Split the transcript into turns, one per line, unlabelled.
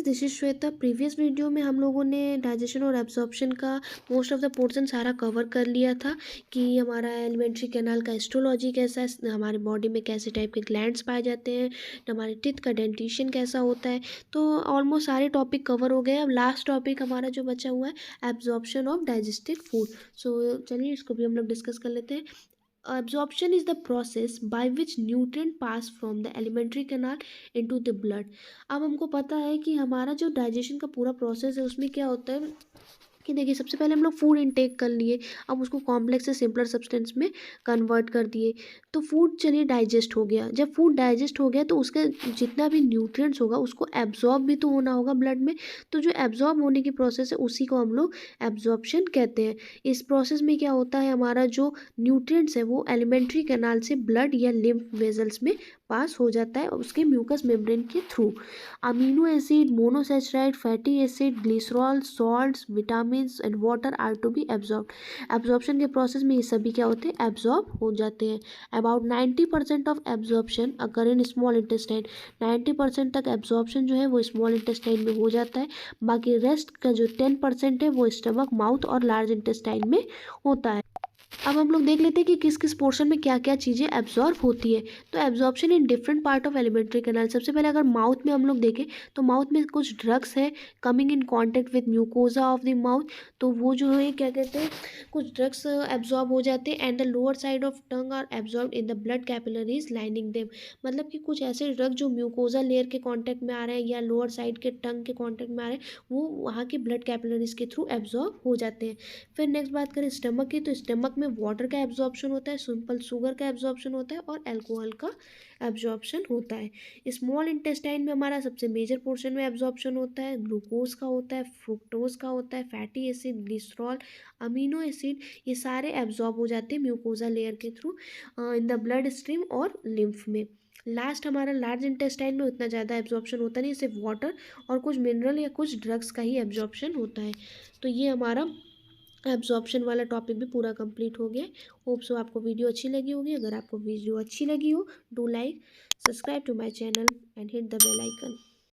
This is Shweta. Previous video में हम लोगों ने डाइजेशन और एब्जॉर्प्शन का मोस्ट ऑफ द पोर्शन सारा कवर कर लिया था कि हमारा एलिमेंट्री कैनाल का हिस्टोलॉजी कैसा है, हमारे बॉडी में कैसे टाइप के ग्लैंड्स पाए जाते हैं, हमारे टीथ का डेंटिशन कैसा होता है। तो ऑलमोस्ट सारे टॉपिक कवर हो गए। अब लास्ट टॉपिक हमारा जो बचा हुआ है एब्जॉर्प्शन ऑफ डाइजेस्टिव फूड। सो चलिए इसको भी हम लोग डिस्कस कर लेते हैं। Absorption is the process by which nutrient pass from the alimentary canal into the blood। अब हमको पता है कि हमारा जो डाइजेशन का पूरा प्रोसेस है उसमें क्या होता है कि देखिए सबसे पहले हम लोग फूड इनटेक कर लिए, अब उसको कॉम्प्लेक्स से सिंपलर सब्सटेंस में कन्वर्ट कर दिए। तो फूड चलिए डाइजेस्ट हो गया। जब फूड डाइजेस्ट हो गया तो उसका जितना भी न्यूट्रिएंट्स होगा उसको एब्जॉर्ब भी तो होना होगा ब्लड में। तो जो एब्जॉर्ब होने की प्रोसेस है उसी को हम लोग एब्जॉर्प्शन कहते हैं। इस प्रोसेस में क्या होता है, हमारा जो न्यूट्रिएंट्स है वो एलिमेंट्री कैनाल से ब्लड या लिम्फ वेजल्स में पास हो जाता है उसके म्यूकस मेम्ब्रेन के through. Amino acid, monosaccharide, fatty acid, glycerol, salts, vitamins and water are to be absorb. Absorption के प्रोसेस में ये सभी क्या होते हैं, एब्जॉर्ब हो जाते हैं। About 90% of absorption occur in small intestine. 90% तक एब्जॉर्प्शन जो है वो स्मॉल इंटेस्टाइन में हो जाता है। बाकी रेस्ट का जो 10% है वो स्टमक, माउथ और लार्ज इंटेस्टाइन में होता है। अब हम लोग देख लेते हैं कि किस किस पोर्शन में क्या क्या चीज़ें एब्जॉर्ब होती है। तो absorption in different part of alimentary canal. सबसे पहले अगर माउथ में हम लोग देखें तो माउथ में कुछ ड्रग्स है coming in contact with mucosa of the mouth. तो वो जो है क्या कहते हैं, कुछ ड्रग्स एब्जॉर्ब हो जाते हैं। And the lower side of tongue are absorb in the blood capillaries lining them. मतलब कि कुछ ऐसे ड्रग जो म्यूकोजा लेयर के कॉन्टैक्ट में आ रहे हैं या लोअर साइड के टंग के कॉन्टैक्ट में आ रहे हैं वो वहाँ के ब्लड कैपिलरीज के थ्रू एब्जॉर्ब हो जाते हैं। फिर नेक्स्ट बात करें स्टमक की, तो स्टमक में वाटर का एब्जॉर्प्शन होता है, सिंपल शुगर का एब्जॉर्प्शन होता है और अल्कोहल का एब्जॉर्प्शन होता है। स्मॉल इंटेस्टाइन में हमारा सबसे मेजर पोर्शन में एब्जॉर्प्शन होता है, ग्लूकोज का होता है, फ्रुक्टोज का होता है, fatty acid, glycerol, amino acid, ये सारे एब्जॉर्ब हो जाते हैं म्यूकोजा लेयर के through in the blood stream और लिम्फ में। लास्ट हमारा लार्ज इंटेस्टाइन में उतना ज़्यादा एब्जॉर्प्शन होता नहीं, सिर्फ वाटर और कुछ मिनरल या कुछ ड्रग्स का ही एब्जॉर्प्शन होता है। तो ये हमारा एब्जॉर्प्शन वाला टॉपिक भी पूरा कंप्लीट हो गया। होप सो आपको वीडियो अच्छी लगी होगी। अगर आपको वीडियो अच्छी लगी हो do like, subscribe to my channel and hit the bell icon.